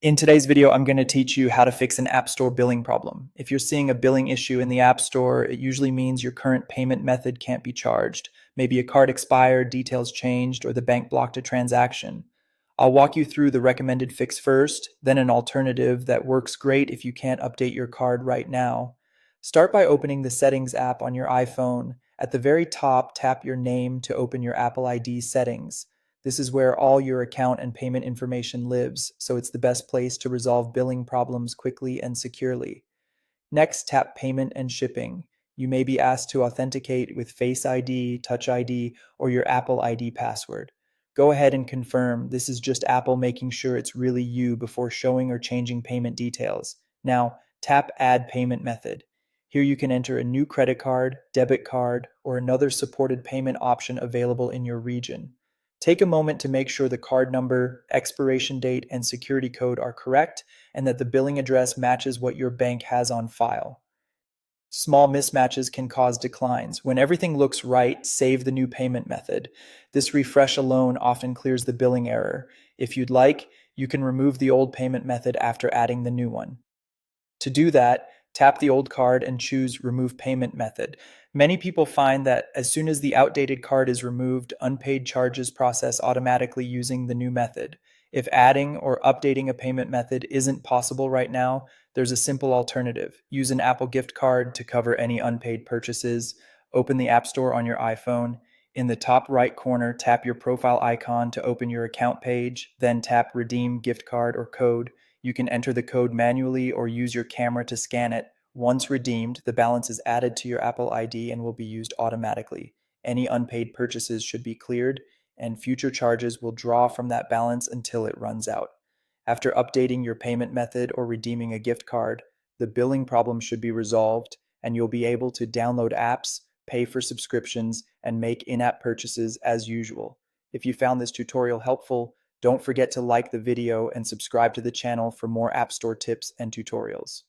In today's video, I'm going to teach you how to fix an App Store billing problem. If you're seeing a billing issue in the App Store, it usually means your current payment method can't be charged. Maybe a card expired, details changed, or the bank blocked a transaction. I'll walk you through the recommended fix first, then an alternative that works great if you can't update your card right now. Start by opening the Settings app on your iPhone. At the very top, tap your name to open your Apple ID settings. This is where all your account and payment information lives, so it's the best place to resolve billing problems quickly and securely. Next, tap Payment and Shipping. You may be asked to authenticate with Face ID, Touch ID, or your Apple ID password. Go ahead and confirm. This is just Apple making sure it's really you before showing or changing payment details. Now, tap Add Payment Method. Here you can enter a new credit card, debit card, or another supported payment option available in your region. Take a moment to make sure the card number, expiration date, and security code are correct and that the billing address matches what your bank has on file. Small mismatches can cause declines. When everything looks right, save the new payment method. This refresh alone often clears the billing error. If you'd like, you can remove the old payment method after adding the new one. To do that, tap the old card and choose Remove Payment Method. Many people find that as soon as the outdated card is removed, unpaid charges process automatically using the new method. If adding or updating a payment method isn't possible right now, there's a simple alternative. Use an Apple gift card to cover any unpaid purchases. Open the App Store on your iPhone. In the top right corner, tap your profile icon to open your account page, then tap Redeem Gift Card or Code. You can enter the code manually or use your camera to scan it. Once redeemed, the balance is added to your Apple ID and will be used automatically. Any unpaid purchases should be cleared, and future charges will draw from that balance until it runs out. After updating your payment method or redeeming a gift card, the billing problem should be resolved, and you'll be able to download apps, pay for subscriptions, and make in-app purchases as usual. If you found this tutorial helpful, don't forget to like the video and subscribe to the channel for more App Store tips and tutorials.